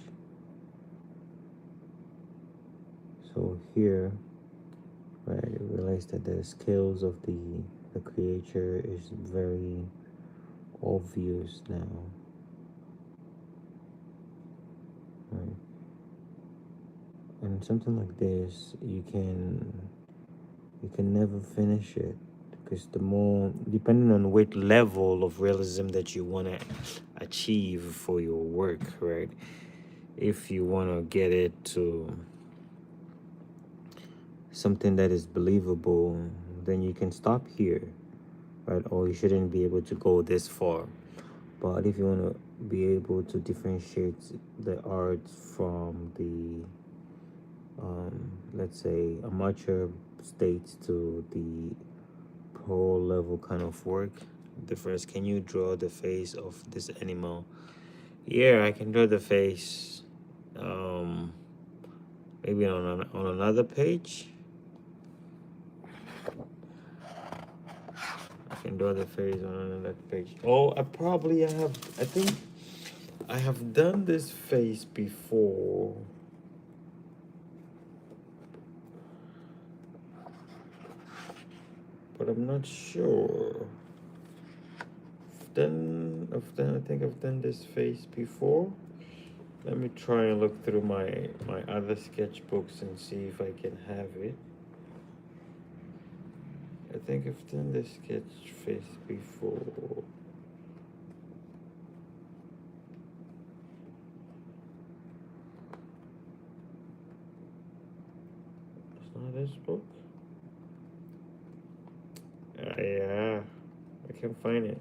So here, right, I realize that the scales of the creature is very obvious now. Right. And something like this, you can never finish it, because the more, depending on what level of realism that you want to achieve for your work, right? If you want to get it to something that is believable, then you can stop here, right? Or you shouldn't be able to go this far. But if you want to be able to differentiate the art from the let's say amateur state to the pro level kind of work, the first, can you draw the face of this animal? Yeah, I can draw the face. Maybe on another page. I can draw the face on another page. Oh, I think I have done this face before. But I'm not sure. I think I've done this face before. Let me try and look through my other sketchbooks and see if I can have it. I think I've done this sketch face before. It's not this book. Yeah, I can find it.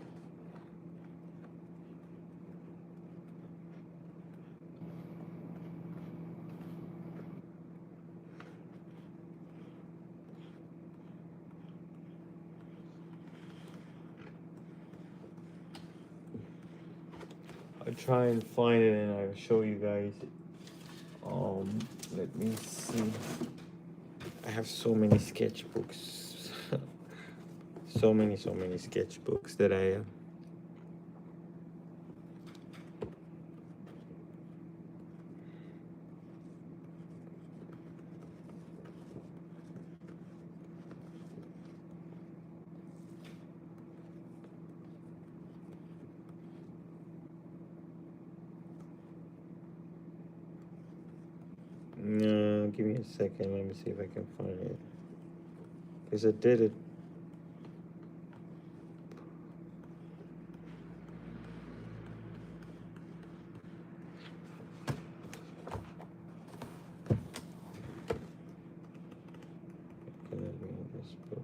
I'll try and find it and I'll show you guys. Let me see. I have so many sketchbooks. so many sketchbooks that I No, give me a second. Let me see if I can find it. Because I did it. Can I be in this book?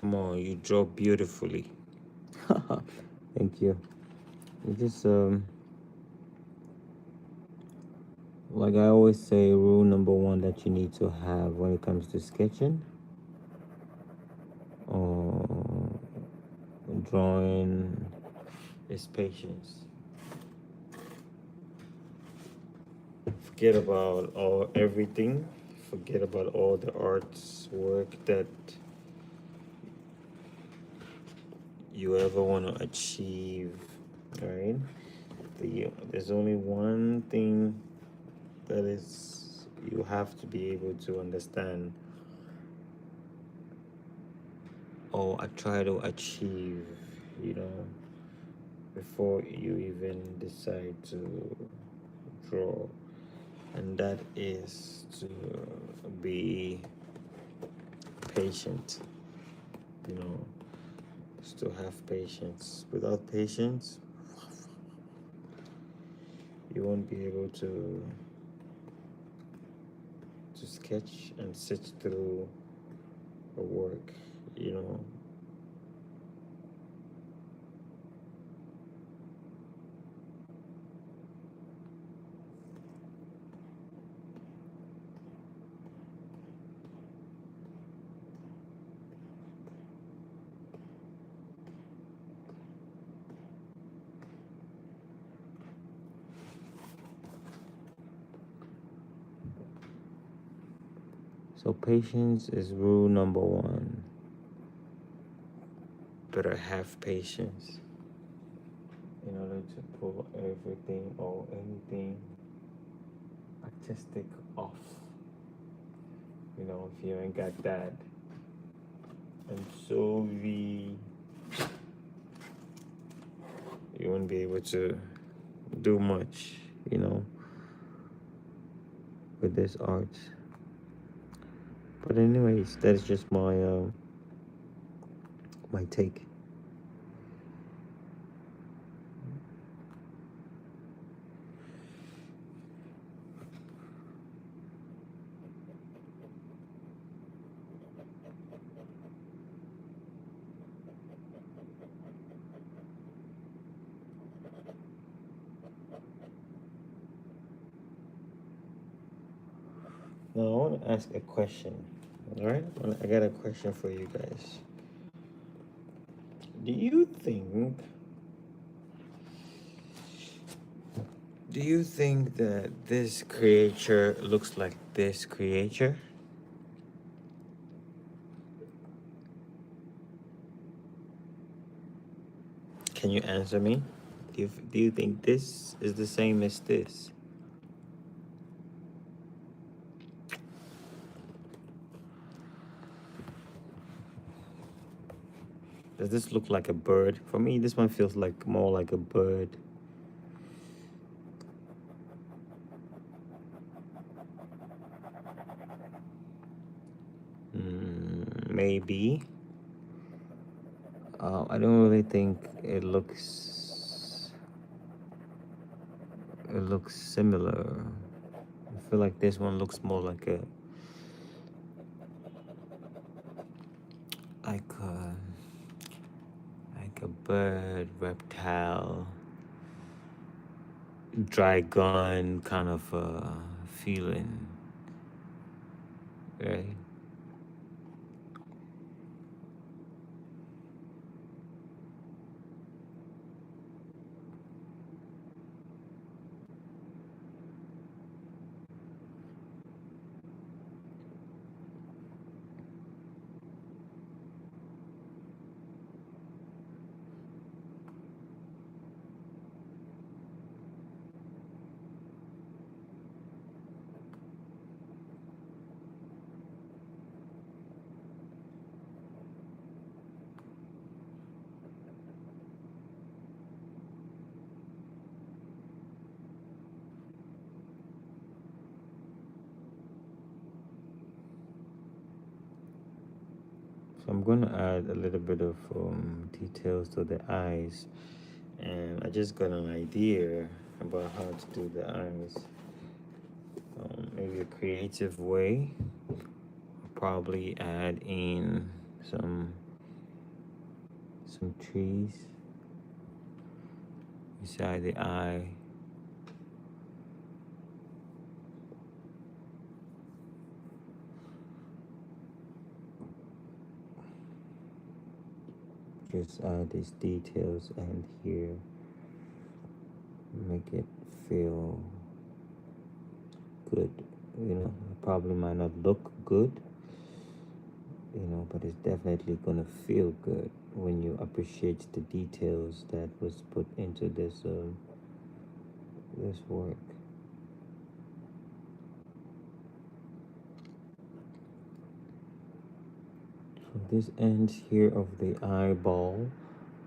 Come on, you draw beautifully. Thank you. You just like I always say, rule number one that you need to have when it comes to sketching or drawing is patience. Forget about everything. Forget about all the arts work that you ever want to achieve, right? There's only one thing that is you have to be able to understand or I try to achieve, you know, before you even decide to draw, and that is to be patient, you know, is to have patience. Without patience, you won't be able to sketch and sit through a work, you know. So patience is rule number one. Better have patience in order to pull everything or anything artistic off. You know, if you ain't got that. And so you won't be able to do much, you know, with this art. But anyways, that's just my take. Now I want to ask a question. All right, I got a question for you guys. Do you think Do you think that this creature looks like this creature? Can you answer me? Do you think this is the same as this? Does this look like a bird? For me, this one feels like more like a bird. Maybe. I don't really think it looks similar. I feel like this one looks more like like a like a bird, reptile, dragon kind of feeling, right? So I'm going to add a little bit of details to the eyes, and I just got an idea about how to do the eyes. Maybe a creative way. Probably add in some some trees beside the eye. Just add these details and here, make it feel good. It probably might not look good, but it's definitely gonna feel good when you appreciate the details that was put into this work. So this ends here of the eyeball.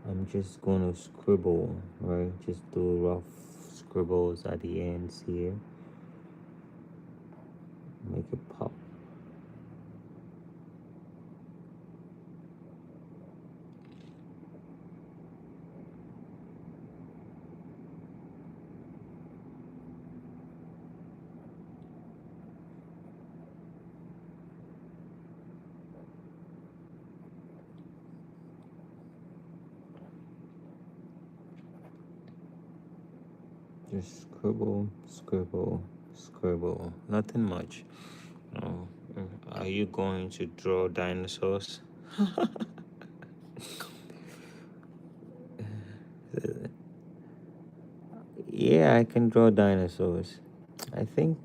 I'm just gonna scribble, right? Just do rough scribbles at the ends here. Make it pop. Just scribble, scribble, scribble. Nothing much. Oh, are you going to draw dinosaurs? Yeah, I can draw dinosaurs. I think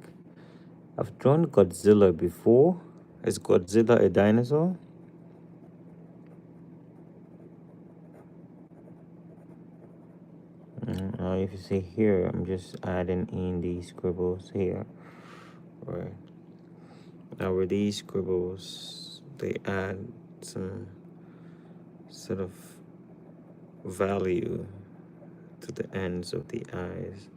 I've drawn Godzilla before. Is Godzilla a dinosaur? If you see here, I'm just adding in these scribbles here. Right. Now with these scribbles, they add some sort of value to the ends of the eyes.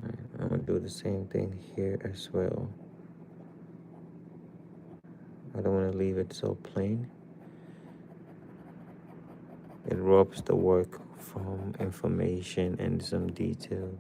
Right. I'm gonna do the same thing here as well. I don't want to leave it so plain. It robs the work from information and some detail.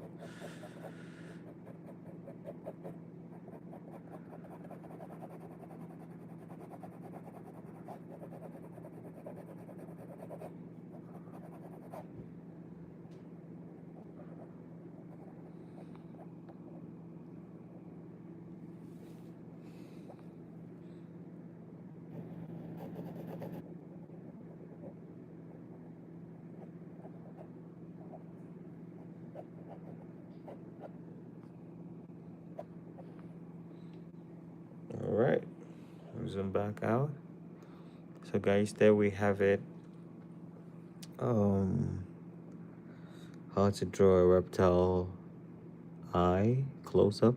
All right, zoom back out. So guys, there we have it. How to draw a reptile eye close up.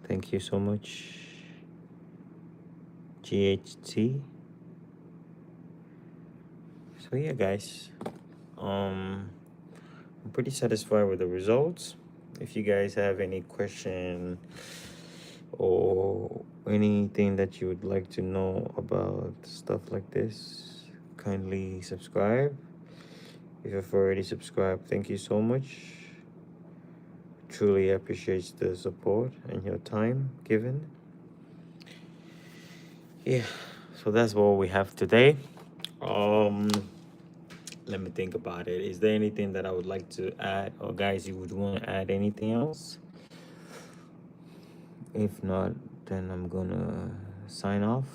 Thank you so much, GHT. So yeah, guys, I'm pretty satisfied with the results. If you guys have any question or anything that you would like to know about stuff like this, kindly subscribe. If you've already subscribed, thank you so much. Truly appreciate the support and your time given. Yeah, so that's what we have today. Let me think about it. Is there anything that I would like to add, or guys, you would want to add anything else? If not, then I'm gonna sign off.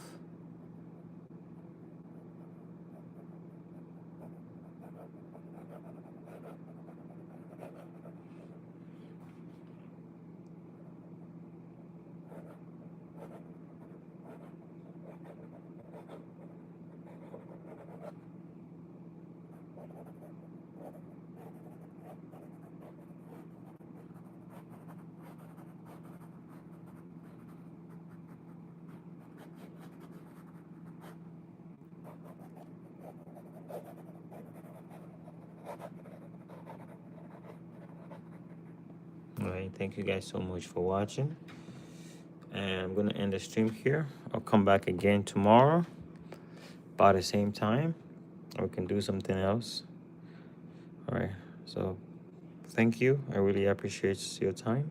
All right, thank you guys so much for watching. And I'm gonna end the stream here. I'll come back again tomorrow. But at the same time, we can do something else. All right. So thank you. I really appreciate your time.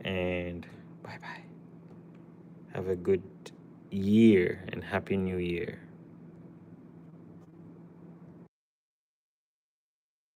And bye bye. Have a good year and happy new year.